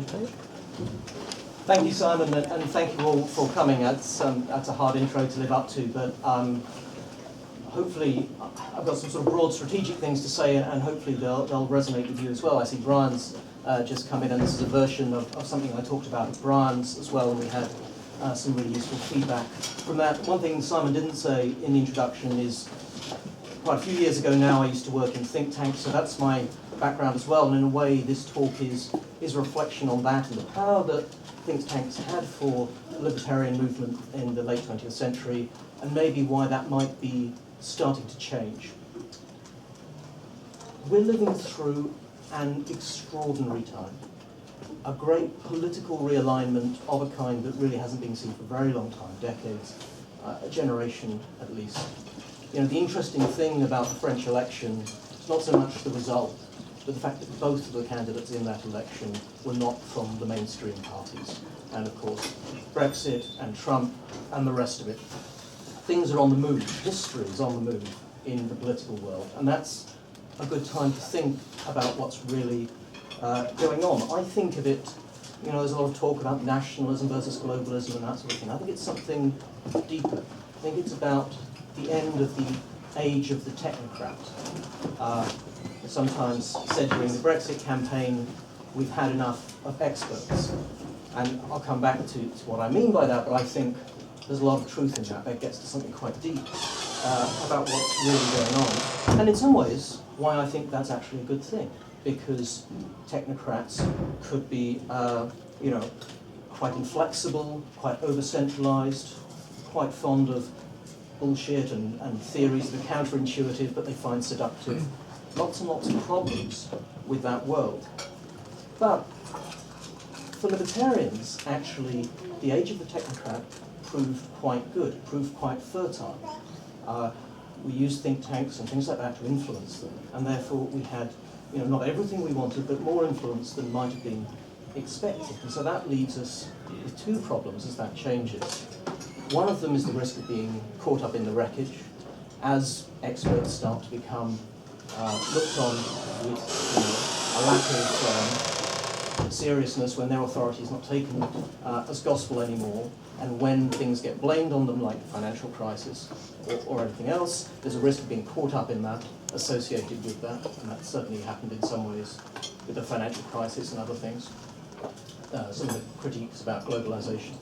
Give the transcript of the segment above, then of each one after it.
Okay. Thank you, Simon, and thank you all for coming. That's a hard intro to live up to, but hopefully I've got some sort of broad strategic things to say, and hopefully they'll resonate with you as well. I see Brian's just come in, and this is a version of something I talked about at Brian's as well, and we had some really useful feedback from that. One thing Simon didn't say in the introduction is quite a few years ago now I used to work in think tanks, so that's my background as well, and in a way this talk is a reflection on that and the power that think tanks had for the libertarian movement in the late 20th century, and maybe why that might be starting to change. We're living through an extraordinary time, a great political realignment of a kind that really hasn't been seen for a very long time, decades, a generation at least. You know, the interesting thing about the French election is not so much the result, but the fact that both of the candidates in that election were not from the mainstream parties. And of course, Brexit and Trump and the rest of it. Things are on the move, history is on the move in the political world, and that's a good time to think about what's really going on. I think of it, you know, there's a lot of talk about nationalism versus globalism and that sort of thing. I think it's something deeper. I think it's about the end of the age of the technocrat. Sometimes said during the Brexit campaign, we've had enough of experts. And I'll come back to what I mean by that, but I think there's a lot of truth in that. That gets to something quite deep about what's really going on. And in some ways, why I think that's actually a good thing, because technocrats could be, you know, quite inflexible, quite over-centralized, quite fond of bullshit and theories that are counterintuitive, but they find seductive. Lots and lots of problems with that world. But for libertarians, actually, the age of the technocrat proved quite good, proved quite fertile. We used think tanks and things like that to influence them, and therefore we had, you know, not everything we wanted, but more influence than might have been expected. And so that leaves us with two problems as that changes. One of them is the risk of being caught up in the wreckage as experts start to become looked on with, you know, a lack of seriousness when their authority is not taken as gospel anymore, and when things get blamed on them, like the financial crisis or anything else, there's a risk of being caught up in that, associated with that, and that certainly happened in some ways with the financial crisis and other things. Some of the critiques about globalization.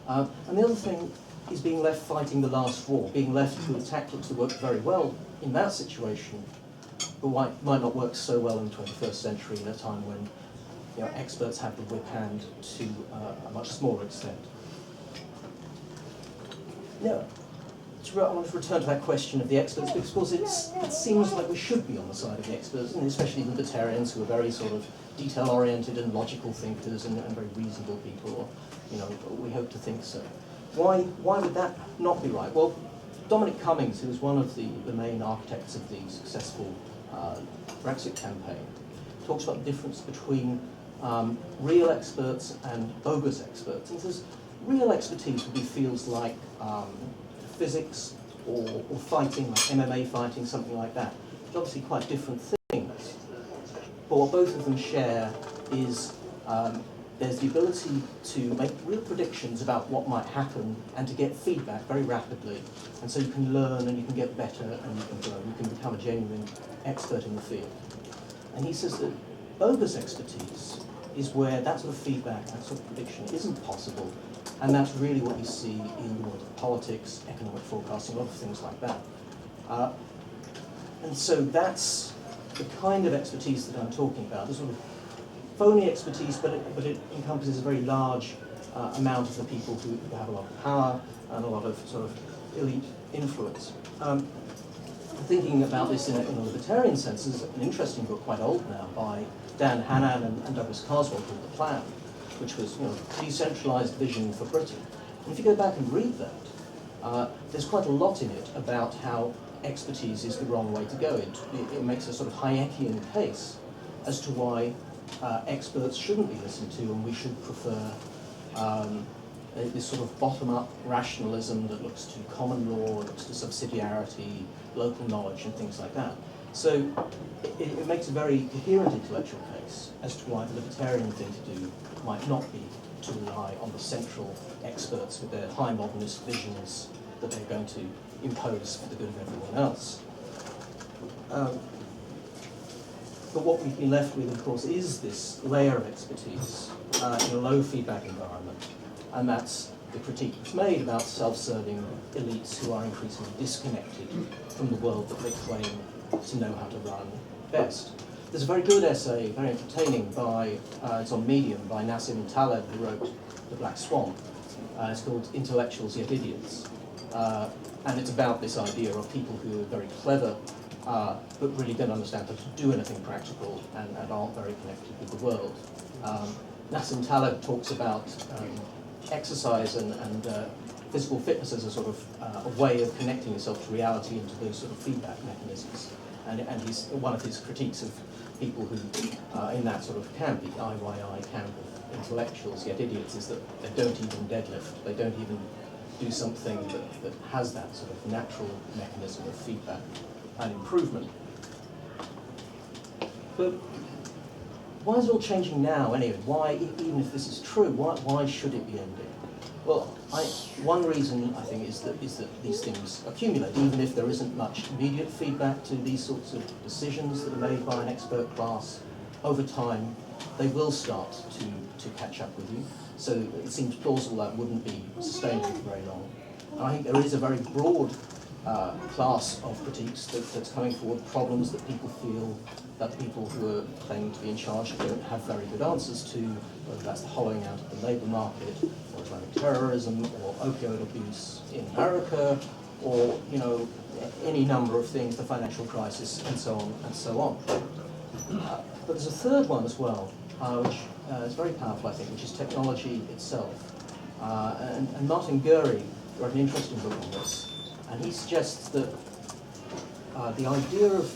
And the other thing is being left fighting the last war, being left to tactics that worked very well in that situation, but might not work so well in the 21st century in a time when, you know, experts have the whip hand to a much smaller extent. Now, I want to return to that question of the experts, because of course it seems like we should be on the side of the experts, and especially the libertarians, who are very sort of detail-oriented and logical thinkers and very reasonable people, or, you know, we hope to think so. Why would that not be right? Well, Dominic Cummings, who was one of the main architects of the successful Brexit campaign, talks about the difference between real experts and bogus experts. And says real expertise would be fields like physics or fighting, like MMA fighting, something like that. Which are obviously quite different things. But what both of them share is there's the ability to make real predictions about what might happen and to get feedback very rapidly. And so you can learn and you can get better and you can grow. You can become a genuine expert in the field. And he says that bogus expertise is where that sort of feedback, that sort of prediction isn't possible. And that's really what you see in the world of politics, economic forecasting, a lot of things like that. And so that's the kind of expertise that I'm talking about, the sort of phony expertise, but it encompasses a very large amount of the people who have a lot of power and a lot of sort of elite influence. Thinking about this in a libertarian sense, is an interesting book, quite old now, by Dan Hannan and Douglas Carswell, called The Plan, which was, you know, decentralized vision for Britain. And if you go back and read that, there's quite a lot in it about how expertise is the wrong way to go. It makes a sort of Hayekian case as to why experts shouldn't be listened to, and we should prefer this sort of bottom-up rationalism that looks to common law, looks to subsidiarity, local knowledge, and things like that. So it makes a very coherent intellectual case as to why the libertarian thing to do might not be to rely on the central experts with their high modernist visions that they're going to impose for the good of everyone else. But what we've been left with, of course, is this layer of expertise in a low feedback environment, and that's the critique that's made about self-serving elites who are increasingly disconnected from the world that they claim to know how to run best. There's a very good essay, very entertaining, it's on Medium, by Nassim Taleb, who wrote The Black Swan. It's called Intellectuals Yet Idiots. And it's about this idea of people who are very clever, but really don't understand how to do anything practical and aren't very connected with the world. Nassim Taleb talks about exercise and physical fitness as a sort of a way of connecting yourself to reality and to those sort of feedback mechanisms. And one of his critiques of people who in that sort of camp, the IYI camp of intellectuals yet idiots, is that they don't even deadlift, they don't even do something that has that sort of natural mechanism of feedback and improvement. But why is it all changing now anyway? Why, even if this is true, why should it be ending? Well, one reason, I think, is that these things accumulate. Even if there isn't much immediate feedback to these sorts of decisions that are made by an expert class, over time, they will start to catch up with you. So it seems plausible that wouldn't be sustainable for very long. And I think there is a very broad class of critiques that's coming forward, problems that people feel that people who are claiming to be in charge don't have very good answers to, whether that's the hollowing out of the labour market, or Islamic terrorism, or opioid abuse in America, or any number of things, the financial crisis, and so on and so on. But there's a third one as well, which is very powerful, I think, which is technology itself. And Martin Gurry wrote an interesting book on this, and he suggests that the idea of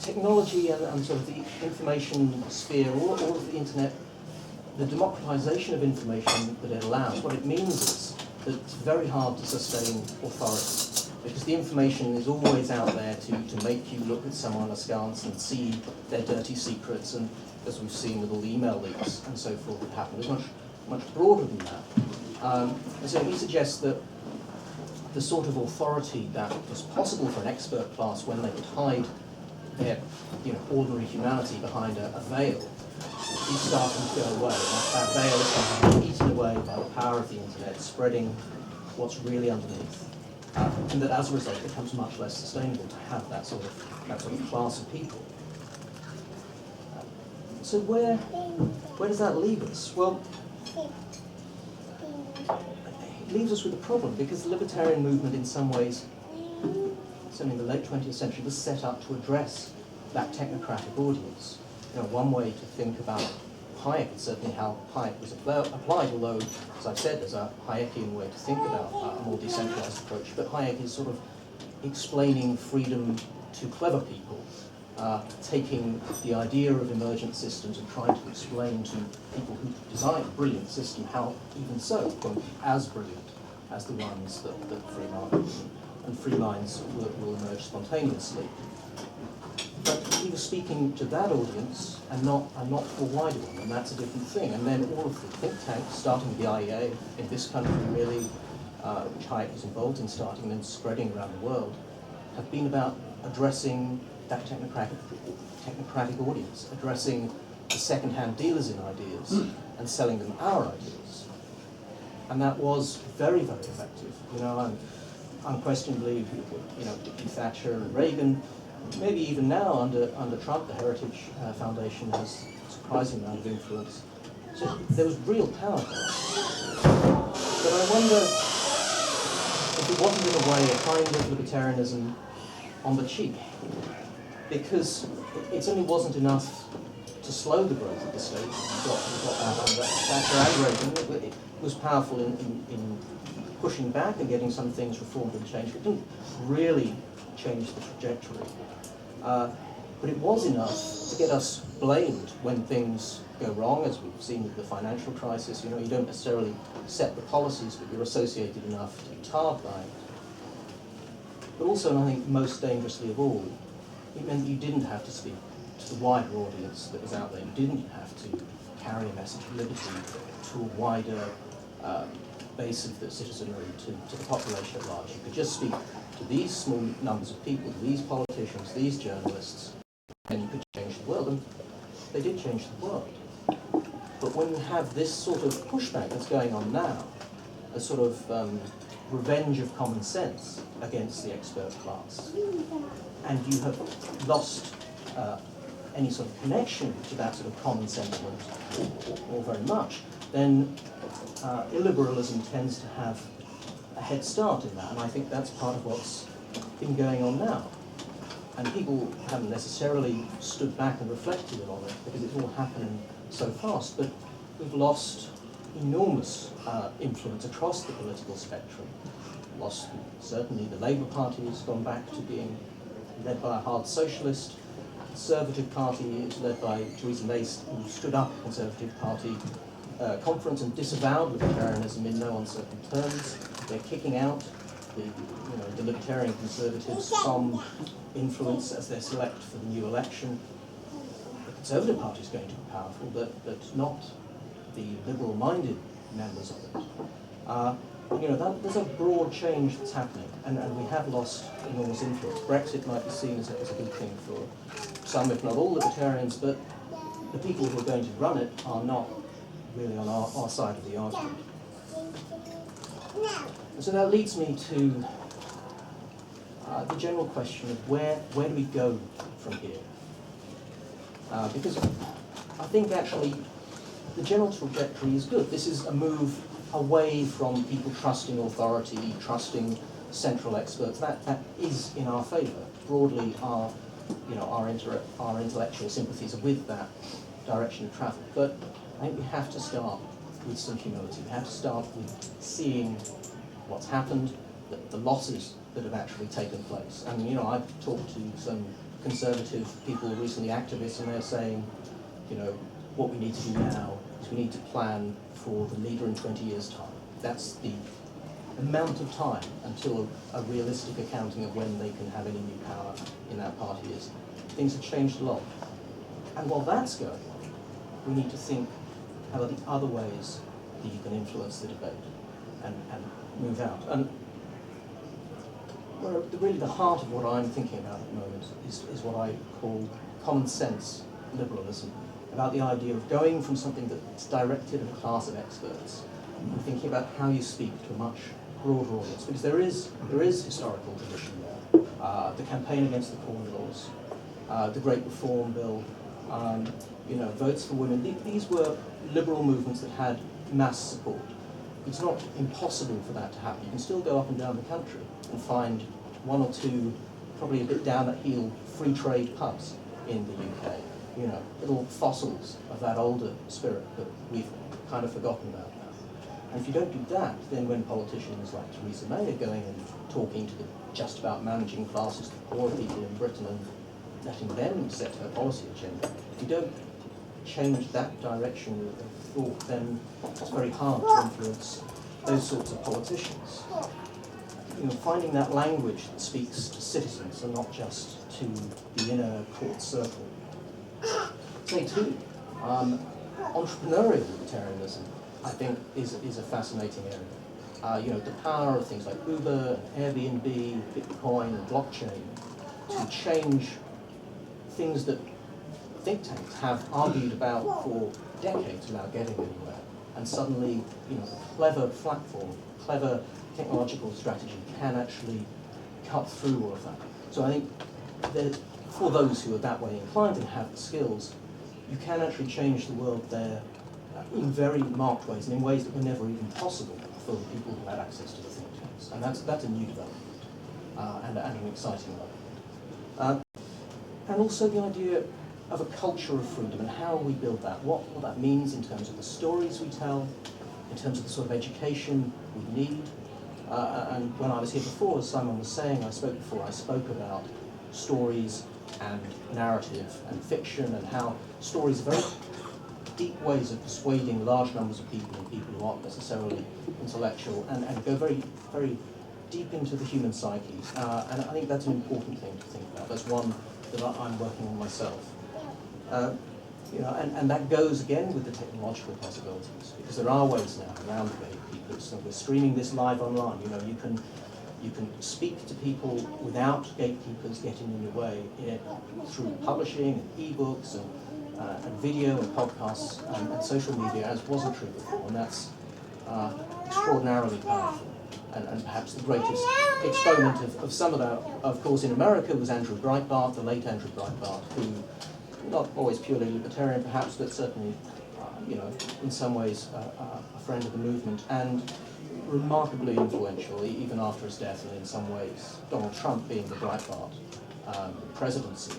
technology and sort of the information sphere, all of the internet, the democratization of information that it allows, what it means is that it's very hard to sustain authority, because the information is always out there to make you look at someone askance and see their dirty secrets, and as we've seen with all the email leaks and so forth that happen, it's much broader than that. And so he suggests that the sort of authority that was possible for an expert class when they could hide their ordinary humanity behind a veil is starting to go away. That veil is starting to be eaten away by the power of the internet, spreading what's really underneath. And that as a result, it becomes much less sustainable to have that sort of class of people. So where does that leave us? Well, it leaves us with a problem, because the libertarian movement in some ways, certainly in the late 20th century, was set up to address that technocratic audience. One way to think about Hayek is certainly how Hayek was applied, although, as I've said, there's a Hayekian way to think about a more decentralized approach. But Hayek is sort of explaining freedom to clever people, taking the idea of emergent systems and trying to explain to people who design a brilliant system how, even so, it won't be as brilliant as the ones that free markets and free minds will emerge spontaneously. But he was speaking to that audience and not to a wider one, and that's a different thing. And then all of the think tanks, starting with the IEA in this country, really, which Hayek was involved in starting and then spreading around the world, have been about addressing that technocratic audience, addressing the second-hand dealers in ideas and selling them our ideas. And that was very, very effective. Unquestionably, Thatcher and Reagan, maybe even now under Trump, the Heritage Foundation has a surprising amount of influence. So there was real power there. But I wonder if it wasn't in a way a kind of libertarianism on the cheap, because it certainly wasn't enough to slow the growth of the state. We got that under Thatcher and Reagan. It was powerful in pushing back and getting some things reformed and changed, but it didn't really change the trajectory. But it was enough to get us blamed when things go wrong, as we've seen with the financial crisis. You don't necessarily set the policies, but you're associated enough to be tarred by it. But also, and I think most dangerously of all, It meant you didn't have to speak to the wider audience that was out there. You didn't have to carry a message of liberty to a wider base of the citizenry, to the population at large. You could just speak to these small numbers of people, these politicians, these journalists, and you could change the world. And they did change the world. But when you have this sort of pushback that's going on now, a sort of revenge of common sense against the expert class, and you have lost any sort of connection to that sort of common sentiment, or very much, then illiberalism tends to have a head start in that, and I think that's part of what's been going on now. And people haven't necessarily stood back and reflected on it because it's all happening so fast, but we've lost enormous influence across the political spectrum. Lost, certainly the Labour Party has gone back to being led by a hard socialist. The Conservative Party is led by Theresa May, who stood up at the Conservative Party conference and disavowed libertarianism in no uncertain terms. They're kicking out the Libertarian Conservatives from influence as they select for the new election. The Conservative Party is going to be powerful, but not the liberal-minded members of it. There's a broad change that's happening, and we have lost enormous influence. Brexit might be seen as a good thing for some, if not all, libertarians, but the people who are going to run it are not really on our side of the argument. And so that leads me to the general question of where do we go from here? Because I think actually the general trajectory is good. This is a move away from people trusting authority, trusting central experts. That is in our favour. Broadly, our intellectual sympathies are with that direction of travel. But I think we have to start with some humility. We have to start with seeing what's happened, the losses that have actually taken place. And I've talked to some conservative people recently, activists, and they're saying, what we need to do now is we need to plan for the leader in 20 years' time. That's the amount of time until a realistic accounting of when they can have any new power in that party is. Things have changed a lot. And while that's going on, we need to think, how are the other ways that you can influence the debate and move out? And really the heart of what I'm thinking about at the moment is what I call common sense liberalism, about the idea of going from something that's directed at a class of experts and thinking about how you speak to a much broader audience, because there is historical tradition there. The campaign against the Corn Laws, the Great Reform Bill, votes for women. These were liberal movements that had mass support. It's not impossible for that to happen. You can still go up and down the country and find one or two, probably a bit down at heel, free trade pubs in the UK. Little fossils of that older spirit that we've kind of forgotten about now. And if you don't do that, then when politicians like Theresa May are going and talking to the just about managing classes, the poor people in Britain, and letting them set her policy agenda, if you don't change that direction of thought, then it's very hard to influence those sorts of politicians. Finding that language that speaks to citizens and not just to the inner court circle. Say too, entrepreneurial libertarianism, I think, is a fascinating area. The power of things like Uber, Airbnb, Bitcoin, and blockchain to change things that think tanks have argued about for decades without getting anywhere. And suddenly, a clever platform, clever technological strategy can actually cut through all of that. So I think that for those who are that way inclined and have the skills, you can actually change the world there in very marked ways, and in ways that were never even possible for the people who had access to the think tanks. And that's a new development, and an exciting one. And also the idea of a culture of freedom and how we build that, what that means in terms of the stories we tell, in terms of the sort of education we need. And when I was here before, as Simon was saying, I spoke about stories and narrative and fiction, and how stories are very deep ways of persuading large numbers of people, and people who aren't necessarily intellectual, and go very, very deep into the human psyche. And I think that's an important thing to think about. That's one that I'm working on myself. You know, and that goes again with the technological possibilities, because there are ways now around the gatekeepers. So we're streaming this live online. You know, you can speak to people without gatekeepers getting in your way through publishing and e-books and video and podcasts and social media, as wasn't true before, and that's extraordinarily powerful. And perhaps the greatest exponent of some of that, of course, in America was Andrew Breitbart, the late Andrew Breitbart, who, not always purely libertarian perhaps, but certainly, you know, in some ways a friend of the movement, and remarkably influential even after his death, and in some ways Donald Trump being the Breitbart presidency.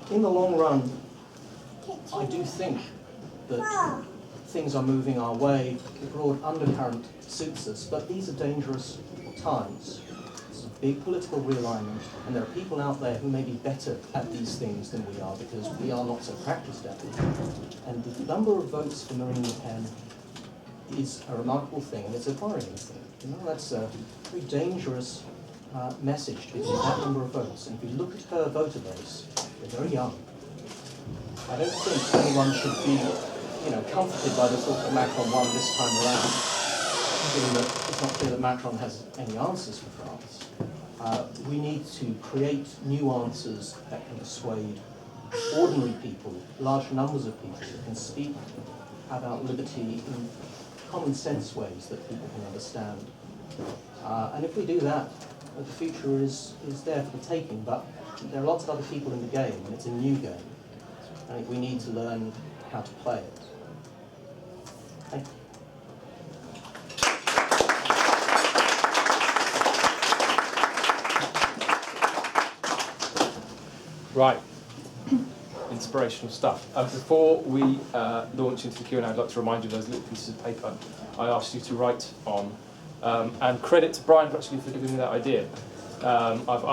In the long run, I do think that things are moving our way. The broad undercurrent suits us, but these are dangerous times. It's a big political realignment, and there are people out there who may be better at these things than we are, because we are not so practiced at it. And the number of votes for Marine Le Pen is a remarkable thing, and it's a worrying thing. You know, that's a very dangerous message, to be getting that number of votes. And if you look at her voter base, they're very young. I don't think anyone should be, you know, comforted by the thought that Macron won this time around, given that it's not clear that Macron has any answers for France. We need to create new answers that can persuade ordinary people, large numbers of people, that can speak about liberty in common sense ways that people can understand. And if we do that, the future is there for the taking, but there are lots of other people in the game, and it's a new game. I think we need to learn how to play it. Thank you. Right. Inspirational stuff. Before we launch into the Q&A, I'd like to remind you of those little pieces of paper I asked you to write on. And credit to Brian for actually giving me that idea. I've